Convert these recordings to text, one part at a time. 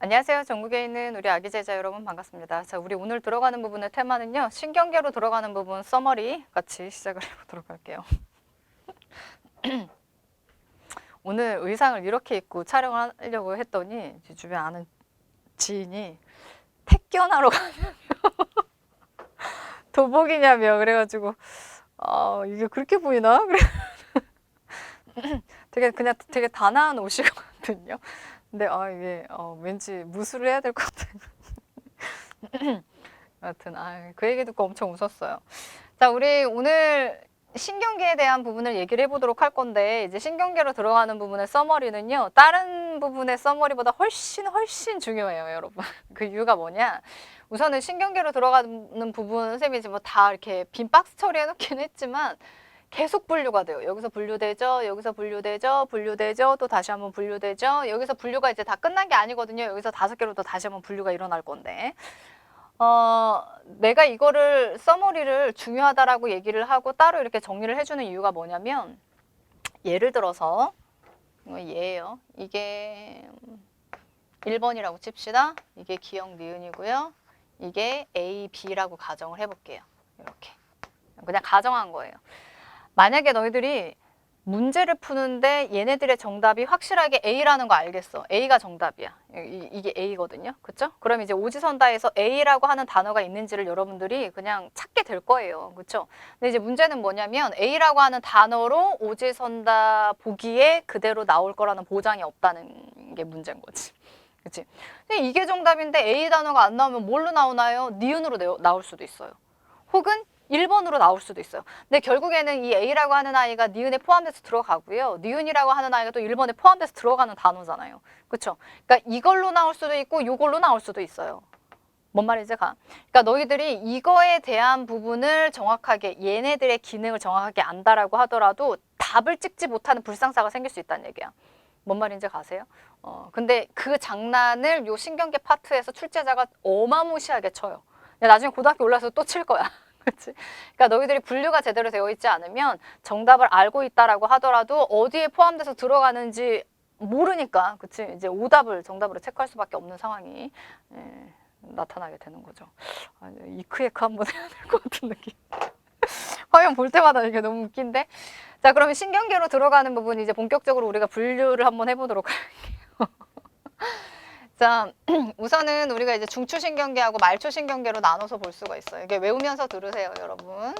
안녕하세요. 전국에 있는 우리 아기 제자 여러분 반갑습니다. 자, 우리 오늘 들어가는 부분의 테마는요. 신경계로 들어가는 부분 서머리 같이 시작을 해보도록 할게요. 오늘 의상을 이렇게 입고 촬영을 하려고 했더니 제 주변 아는 지인이 택견하러 가냐며 도복이냐며 그래가지고 이게 그렇게 보이나? 그래. 되게 단아한 옷이거든요. 근데 이게 왠지 무술을 해야 될 것 같아요. 여하튼 그 얘기 듣고 엄청 웃었어요. 자, 우리 오늘 신경계에 대한 부분을 얘기를 해보도록 할 건데, 이제 신경계로 들어가는 부분의 서머리는요, 다른 부분의 서머리보다 훨씬 중요해요, 여러분. 그 이유가 뭐냐? 우선은 신경계로 들어가는 부분, 선생님이 이제 뭐 다 이렇게 빈 박스 처리해놓긴 했지만, 계속 분류가 돼요. 여기서 분류되죠, 여기서 분류되죠, 분류되죠, 또 다시 한번 분류되죠. 여기서 분류가 이제 다 끝난 게 아니거든요. 여기서 5개로 또 다시 한번 분류가 일어날 건데. 내가 이거를 서머리를 중요하다라고 얘기를 하고 따로 이렇게 정리를 해주는 이유가 뭐냐면, 예를 들어서 이거 얘예요. 이게 1번이라고 칩시다. 이게 기역 니은이고요. 이게 A, B라고 가정을 해볼게요. 이렇게 그냥 가정한 거예요. 만약에 너희들이 문제를 푸는데 얘네들의 정답이 확실하게 A라는 거 알겠어. A가 정답이야. 이게 A거든요. 그쵸? 그럼 이제 오지선다에서 A라고 하는 단어가 있는지를 여러분들이 그냥 찾게 될 거예요. 그쵸? 근데 이제 문제는 뭐냐면 A라고 하는 단어로 오지선다 보기에 그대로 나올 거라는 보장이 없다는 게 문제인 거지. 그치? 이게 정답인데 A 단어가 안 나오면 뭘로 나오나요? 니은으로 나올 수도 있어요. 혹은 1번으로 나올 수도 있어요. 근데 결국에는 이 A라고 하는 아이가 니은에 포함돼서 들어가고요. 니은이라고 하는 아이가 또 1번에 포함돼서 들어가는 단어잖아요. 그렇죠? 그러니까 이걸로 나올 수도 있고 이걸로 나올 수도 있어요. 뭔 말인지 가? 그러니까 너희들이 이거에 대한 부분을 정확하게 얘네들의 기능을 정확하게 안다라고 하더라도 답을 찍지 못하는 불상사가 생길 수 있다는 얘기야. 뭔 말인지 가세요? 근데 그 장난을 요 신경계 파트에서 출제자가 어마무시하게 쳐요. 나중에 고등학교 올라서 또 칠 거야. 그렇지? 그러니까 너희들이 분류가 제대로 되어 있지 않으면 정답을 알고 있다라고 하더라도 어디에 포함돼서 들어가는지 모르니까, 그치? 이제 오답을 정답으로 체크할 수밖에 없는 상황이 나타나게 되는 거죠. 이크에크 한번 해야 될 것 같은 느낌. 화면 볼 때마다 이게 너무 웃긴데. 자, 그러면 신경계로 들어가는 부분 이제 본격적으로 우리가 분류를 한번 해보도록 할게요. 자, 우선은 우리가 이제 중추신경계하고 말초신경계로 나눠서 볼 수가 있어요. 이게 외우면서 들으세요, 여러분.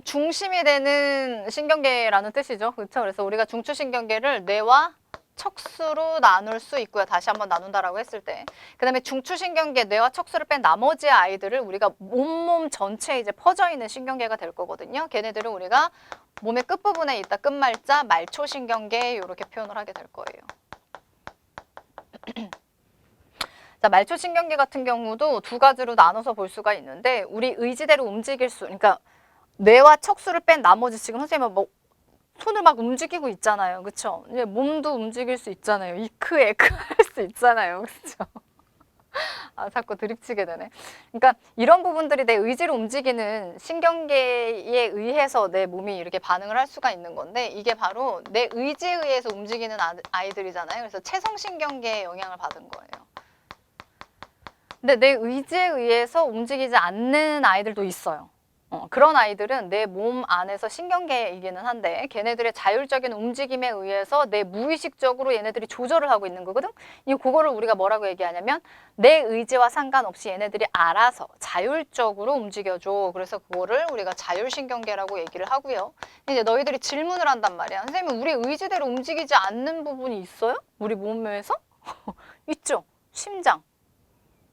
중심이 되는 신경계라는 뜻이죠. 그렇죠? 그래서 우리가 중추신경계를 뇌와 척수로 나눌 수 있고요. 다시 한번 나눈다라고 했을 때. 그 다음에 중추신경계, 뇌와 척수를 뺀 나머지 아이들을 우리가 몸 전체에 이제 퍼져 있는 신경계가 될 거거든요. 걔네들은 우리가 몸의 끝부분에 있다 끝말자, 말초신경계 이렇게 표현을 하게 될 거예요. 자, 말초신경계 같은 경우도 두 가지로 나눠서 볼 수가 있는데, 우리 의지대로 움직일 수, 그러니까 뇌와 척수를 뺀 나머지, 지금 선생님은 뭐 손을 막 움직이고 있잖아요. 그쵸? 이제 몸도 움직일 수 있잖아요. 이크, 에크 할 수 있잖아요. 그쵸? 자꾸 드립치게 되네. 그러니까 이런 부분들이 내 의지로 움직이는 신경계에 의해서 내 몸이 이렇게 반응을 할 수가 있는 건데, 이게 바로 내 의지에 의해서 움직이는 아이들이잖아요. 그래서 체성신경계에 영향을 받은 거예요. 근데 내 의지에 의해서 움직이지 않는 아이들도 있어요. 그런 아이들은 내 몸 안에서 신경계이기는 한데, 걔네들의 자율적인 움직임에 의해서 내 무의식적으로 얘네들이 조절을 하고 있는 거거든. 그거를 우리가 뭐라고 얘기하냐면 내 의지와 상관없이 얘네들이 알아서 자율적으로 움직여줘. 그래서 그거를 우리가 자율신경계라고 얘기를 하고요. 이제 너희들이 질문을 한단 말이야. 선생님, 우리 의지대로 움직이지 않는 부분이 있어요? 우리 몸에서? 있죠. 심장,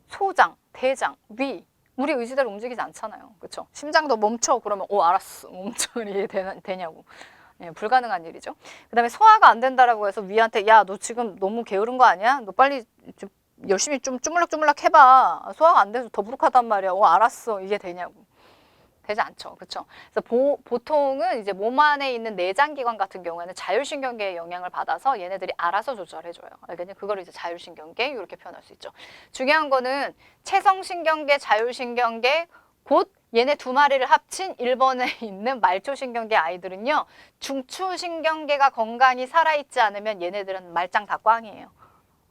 소장, 대장, 위. 우리 의지대로 움직이지 않잖아요. 그렇죠? 심장도 멈춰 그러면 알았어. 멈춰 이게 되냐고. 불가능한 일이죠. 그다음에 소화가 안 된다라고 해서 위한테 야, 너 지금 너무 게으른 거 아니야? 너 빨리 좀 열심히 좀 쭈물락쭈물락 해봐. 소화가 안 돼서 더부룩하단 말이야. 알았어. 이게 되냐고. 되지 않죠. 그렇죠? 그래서 보통은 이제 몸 안에 있는 내장기관 같은 경우에는 자율신경계의 영향을 받아서 얘네들이 알아서 조절해줘요. 알겠니? 그걸 이제 자율신경계 이렇게 표현할 수 있죠. 중요한 거는 체성신경계, 자율신경계, 곧 얘네 두 마리를 합친 1번에 있는 말초신경계 아이들은요. 중추신경계가 건강히 살아있지 않으면 얘네들은 말짱 다 꽝이에요.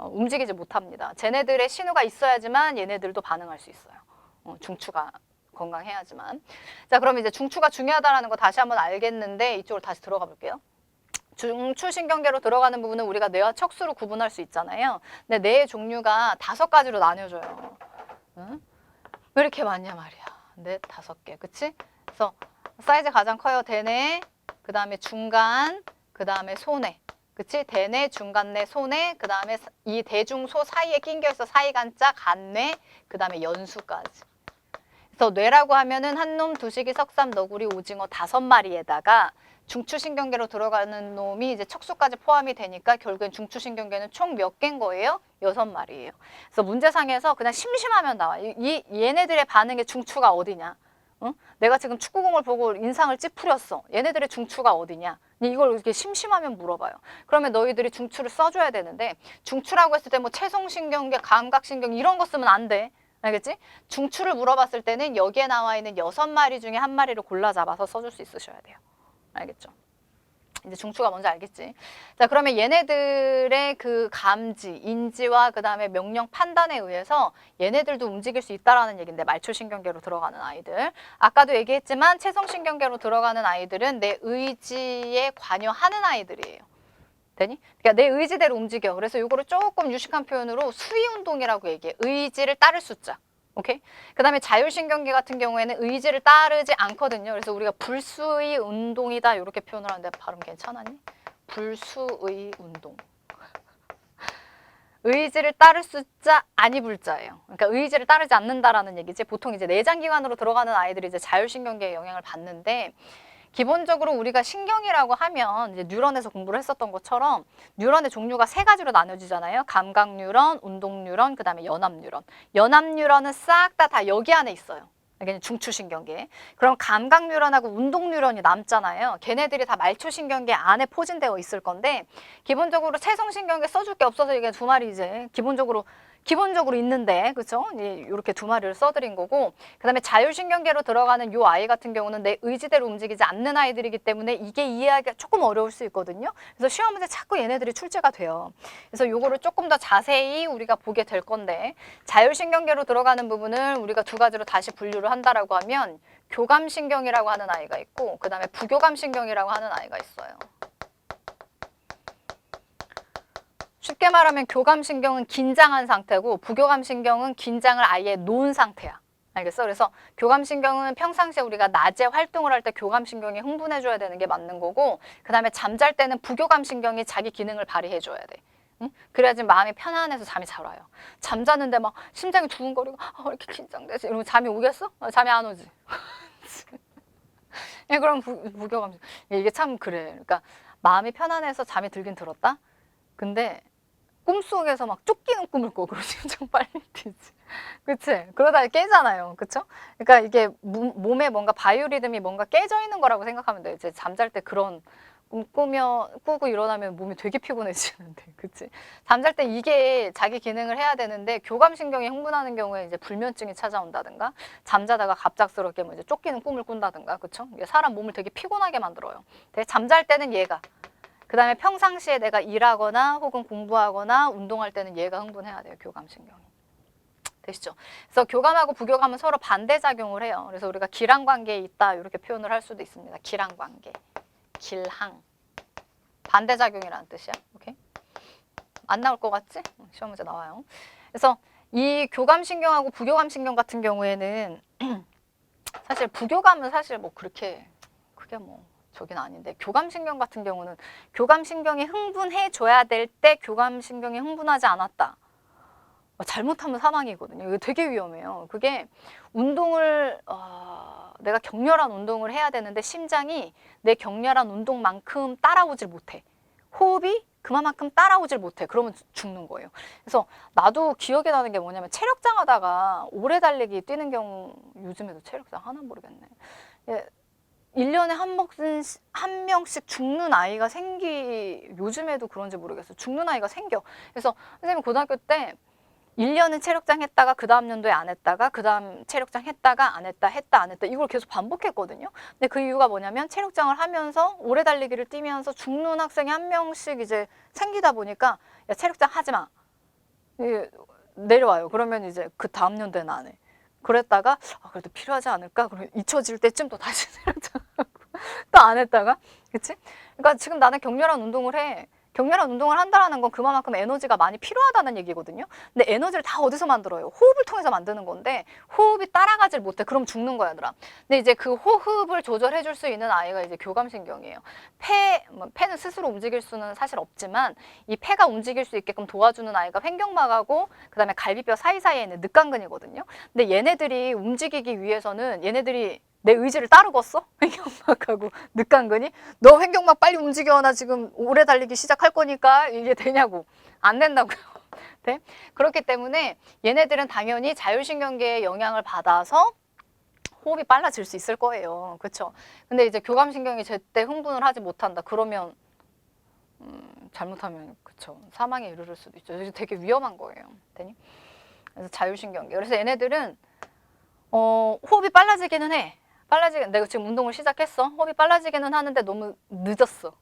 움직이지 못합니다. 쟤네들의 신호가 있어야지만 얘네들도 반응할 수 있어요. 중추가 건강해야지만. 자, 그럼 이제 중추가 중요하다는 거 다시 한번 알겠는데 이쪽으로 다시 들어가 볼게요. 중추신경계로 들어가는 부분은 우리가 뇌와 척수로 구분할 수 있잖아요. 근데 뇌의 종류가 5가지로 나뉘어져요. 응? 왜 이렇게 많냐 말이야. 뇌 5개, 그치? 그래서 사이즈 가장 커요. 대뇌, 그 다음에 중간, 그 다음에 소뇌. 그치? 대뇌, 중간뇌, 소뇌, 그 다음에 이 대중소 사이에 낑겨있어 사이간자, 간뇌, 그 다음에 연수까지. 그래서 뇌라고 하면은 한놈, 두식이, 석삼, 너구리, 오징어 5마리에다가 중추신경계로 들어가는 놈이 이제 척수까지 포함이 되니까 결국엔 중추신경계는 총 몇 개인 거예요? 6마리예요. 그래서 문제상에서 그냥 심심하면 나와. 얘네들의 반응의 중추가 어디냐? 응? 내가 지금 축구공을 보고 인상을 찌푸렸어. 얘네들의 중추가 어디냐? 이걸 이렇게 심심하면 물어봐요. 그러면 너희들이 중추를 써줘야 되는데 중추라고 했을 때 뭐 채송신경계, 감각신경 이런 거 쓰면 안 돼. 알겠지? 중추를 물어봤을 때는 여기에 나와 있는 6마리 중에 1마리를 골라 잡아서 써줄 수 있으셔야 돼요. 알겠죠? 이제 중추가 뭔지 알겠지? 자, 그러면 얘네들의 그 감지, 인지와 그 다음에 명령 판단에 의해서 얘네들도 움직일 수 있다라는 얘기인데 말초신경계로 들어가는 아이들. 아까도 얘기했지만 채성신경계로 들어가는 아이들은 내 의지에 관여하는 아이들이에요. 되니? 그러니까 내 의지대로 움직여. 그래서 이거를 조금 유식한 표현으로 수위운동이라고 얘기해. 의지를 따를 숫자. 오케이? 그 다음에 자율신경계 같은 경우에는 의지를 따르지 않거든요. 그래서 우리가 불수의 운동이다 이렇게 표현을 하는데 발음 괜찮았니? 불수의 운동. 의지를 따를 숫자 아니 불자예요. 그러니까 의지를 따르지 않는다라는 얘기지. 보통 이제 내장기관으로 들어가는 아이들이 이제 자율신경계에 영향을 받는데 기본적으로 우리가 신경이라고 하면 이제 뉴런에서 공부를 했었던 것처럼 뉴런의 종류가 3가지로 나눠지잖아요. 감각 뉴런, 운동 뉴런, 그 다음에 연합 뉴런. 연합 뉴런은 싹 다 여기 안에 있어요. 그러니까 중추신경계. 그럼 감각 뉴런하고 운동 뉴런이 남잖아요. 걔네들이 다 말초신경계 안에 포진되어 있을 건데 기본적으로 채성신경계 써줄 게 없어서 이게 2마리 이제 기본적으로 있는데, 그쵸? 이렇게 2마리를 써드린 거고, 그 다음에 자율신경계로 들어가는 요 아이 같은 경우는 내 의지대로 움직이지 않는 아이들이기 때문에 이게 이해하기가 조금 어려울 수 있거든요. 그래서 시험 문제 자꾸 얘네들이 출제가 돼요. 그래서 요거를 조금 더 자세히 우리가 보게 될 건데, 자율신경계로 들어가는 부분을 우리가 2가지로 다시 분류를 한다라고 하면 교감신경이라고 하는 아이가 있고, 그 다음에 부교감신경이라고 하는 아이가 있어요. 쉽게 말하면 교감신경은 긴장한 상태고 부교감신경은 긴장을 아예 놓은 상태야. 알겠어? 그래서 교감신경은 평상시에 우리가 낮에 활동을 할 때 교감신경이 흥분해줘야 되는 게 맞는 거고 그 다음에 잠잘 때는 부교감신경이 자기 기능을 발휘해줘야 돼. 응? 그래야지 마음이 편안해서 잠이 잘 와요. 잠자는데 막 심장이 두근거리고 왜 이렇게 긴장되지? 이러면 잠이 오겠어? 잠이 안 오지. 예, 그럼 부교감신경. 이게 참 그래. 그러니까 마음이 편안해서 잠이 들긴 들었다? 근데 꿈속에서 막 쫓기는 꿈을 꿔. 그러면 심장 빨리 뛰지. 그치? 그러다 깨잖아요. 그쵸? 그러니까 이게 몸에 뭔가 바이오리듬이 뭔가 깨져 있는 거라고 생각하면 돼. 이제 잠잘 때 그런 꿈 꾸고 일어나면 몸이 되게 피곤해지는데. 그치? 잠잘 때 이게 자기 기능을 해야 되는데 교감신경이 흥분하는 경우에 이제 불면증이 찾아온다든가 잠자다가 갑작스럽게 뭐 이제 쫓기는 꿈을 꾼다든가. 그쵸? 이게 사람 몸을 되게 피곤하게 만들어요. 근데 잠잘 때는 얘가 그 다음에 평상시에 내가 일하거나 혹은 공부하거나 운동할 때는 얘가 흥분해야 돼요. 교감신경이. 되시죠? 그래서 교감하고 부교감은 서로 반대작용을 해요. 그래서 우리가 기랑관계에 있다 이렇게 표현을 할 수도 있습니다. 기랑관계. 길항. 반대작용이라는 뜻이야. 오케이? 안 나올 것 같지? 시험 문제 나와요. 그래서 이 교감신경하고 부교감신경 같은 경우에는 사실 부교감은 사실 뭐 그렇게 크게 뭐 저긴 아닌데 교감신경 같은 경우는 교감신경이 흥분해줘야 될 때 교감신경이 흥분하지 않았다. 잘못하면 사망이거든요. 이거 되게 위험해요. 그게 운동을 내가 격렬한 운동을 해야 되는데 심장이 내 격렬한 운동만큼 따라오질 못해. 호흡이 그만큼 따라오질 못해. 그러면 죽는 거예요. 그래서 나도 기억에 나는 게 뭐냐면 체력장 하다가 오래 달리기 뛰는 경우 요즘에도 체력장 하나 모르겠네. 1년에 한 명씩 죽는 아이가 요즘에도 그런지 모르겠어요. 죽는 아이가 생겨. 그래서 선생님 고등학교 때 1년은 체력장 했다가 그 다음 연도에 안 했다가 그 다음 체력장 했다가 안 했다 안 했다 이걸 계속 반복했거든요. 근데 그 이유가 뭐냐면 체력장을 하면서 오래 달리기를 뛰면서 죽는 학생이 한 명씩 이제 생기다 보니까 야 체력장 하지 마. 내려와요. 그러면 이제 그 다음 연도에는 안 해. 그랬다가 그래도 필요하지 않을까? 그럼 잊혀질 때쯤 또 다시 내려져. 또 안 했다가, 그치? 그러니까 지금 나는 격렬한 운동을 해. 격렬한 운동을 한다는 건 그만큼 에너지가 많이 필요하다는 얘기거든요. 근데 에너지를 다 어디서 만들어요? 호흡을 통해서 만드는 건데 호흡이 따라가질 못해. 그럼 죽는 거야, 얘들아. 근데 이제 그 호흡을 조절해 줄 수 있는 아이가 이제 교감신경이에요. 폐는 스스로 움직일 수는 사실 없지만 이 폐가 움직일 수 있게끔 도와주는 아이가 횡격막하고 그다음에 갈비뼈 사이사이에 있는 늑간근이거든요. 근데 얘네들이 움직이기 위해서는 얘네들이 내 의지를 따르겠어? 횡격막하고 늑간근이? 너 횡격막 빨리 움직여. 나 지금 오래 달리기 시작할 거니까. 이게 되냐고. 안 된다고요. 네? 그렇기 때문에 얘네들은 당연히 자율신경계의 영향을 받아서 호흡이 빨라질 수 있을 거예요. 그렇죠? 근데 이제 교감신경이 제때 흥분을 하지 못한다. 그러면 잘못하면 그쵸 사망에 이르를 수도 있죠. 이게 되게 위험한 거예요. 되니? 그래서 자율신경계. 그래서 얘네들은 호흡이 빨라지기는 해. 내가 지금 운동을 시작했어. 호흡이 빨라지기는 하는데 너무 늦었어.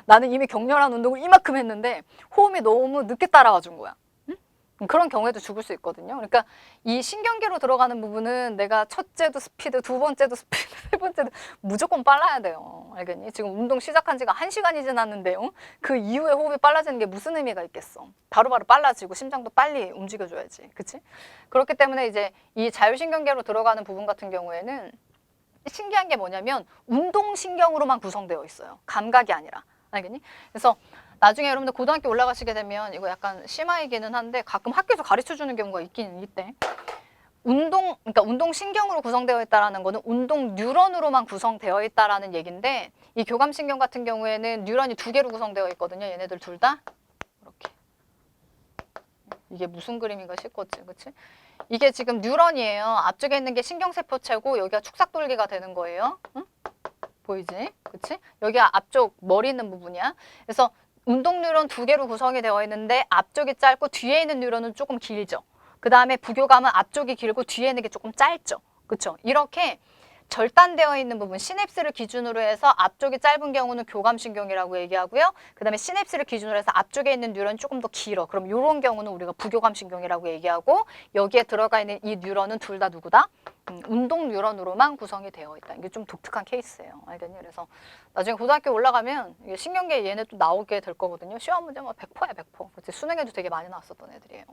나는 이미 격렬한 운동을 이만큼 했는데 호흡이 너무 늦게 따라와 준 거야. 그런 경우에도 죽을 수 있거든요. 그러니까 이 신경계로 들어가는 부분은 내가 첫째도 스피드, 두 번째도 스피드, 세 번째도 무조건 빨라야 돼요. 알겠니? 지금 운동 시작한 지가 1시간이 지났는데요. 그 이후에 호흡이 빨라지는 게 무슨 의미가 있겠어. 바로바로 빨라지고 심장도 빨리 움직여줘야지. 그치? 그렇기 때문에 이제 이 자율신경계로 들어가는 부분 같은 경우에는 신기한 게 뭐냐면 운동신경으로만 구성되어 있어요. 감각이 아니라. 알겠니? 그래서 나중에 여러분들 고등학교 올라가시게 되면 이거 약간 심화이기는 한데 가끔 학교에서 가르쳐주는 경우가 있긴 있대. 그러니까 운동신경으로 구성되어 있다는 거는 운동 뉴런으로만 구성되어 있다라는 얘기인데 이 교감신경 같은 경우에는 뉴런이 2개로 구성되어 있거든요. 얘네들 둘 다. 이렇게. 이게 무슨 그림인가 싶겠지. 그치? 이게 지금 뉴런이에요. 앞쪽에 있는 게 신경세포체고 여기가 축삭돌기가 되는 거예요. 응? 보이지? 그치? 여기가 앞쪽 머리 있는 부분이야. 그래서 운동 뉴런 2개로 구성이 되어 있는데 앞쪽이 짧고 뒤에 있는 뉴런은 조금 길죠. 그 다음에 부교감은 앞쪽이 길고 뒤에 있는 게 조금 짧죠. 그쵸? 이렇게 절단되어 있는 부분, 시냅스를 기준으로 해서 앞쪽이 짧은 경우는 교감신경이라고 얘기하고요. 그 다음에 시냅스를 기준으로 해서 앞쪽에 있는 뉴런이 조금 더 길어. 그럼 이런 경우는 우리가 부교감신경이라고 얘기하고 여기에 들어가 있는 이 뉴런은 둘 다 누구다? 운동 뉴런으로만 구성이 되어 있다. 이게 좀 독특한 케이스예요. 알겠니? 그래서 나중에 고등학교 올라가면 이게 신경계 얘네 또 나오게 될 거거든요. 시험 문제 뭐 100%야 100%. 그치? 수능에도 되게 많이 나왔었던 애들이에요.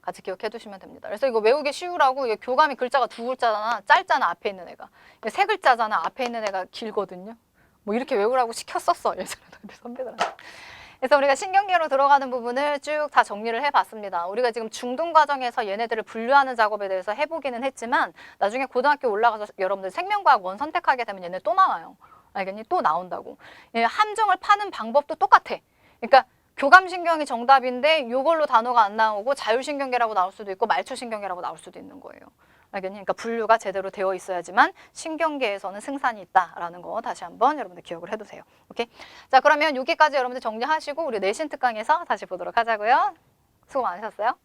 같이 기억해 두시면 됩니다. 그래서 이거 외우기 쉬우라고 이게 교감이 글자가 2글자잖아. 짧잖아. 앞에 있는 애가. 3글자잖아. 앞에 있는 애가 길거든요. 뭐 이렇게 외우라고 시켰었어. 예전에 선배들한테. 그래서 우리가 신경계로 들어가는 부분을 쭉 다 정리를 해봤습니다. 우리가 지금 중등 과정에서 얘네들을 분류하는 작업에 대해서 해보기는 했지만 나중에 고등학교 올라가서 여러분들 생명과학 원 선택하게 되면 얘네 또 나와요. 알겠니? 또 나온다고. 함정을 파는 방법도 똑같아. 그러니까 교감신경이 정답인데 이걸로 단어가 안 나오고 자율신경계라고 나올 수도 있고 말초신경계라고 나올 수도 있는 거예요. 알겠니? 그러니까 분류가 제대로 되어 있어야지만 신경계에서는 승산이 있다라는 거 다시 한번 여러분들 기억을 해두세요. 오케이? 자, 그러면 여기까지 여러분들 정리하시고 우리 내신 특강에서 다시 보도록 하자고요. 수고 많으셨어요.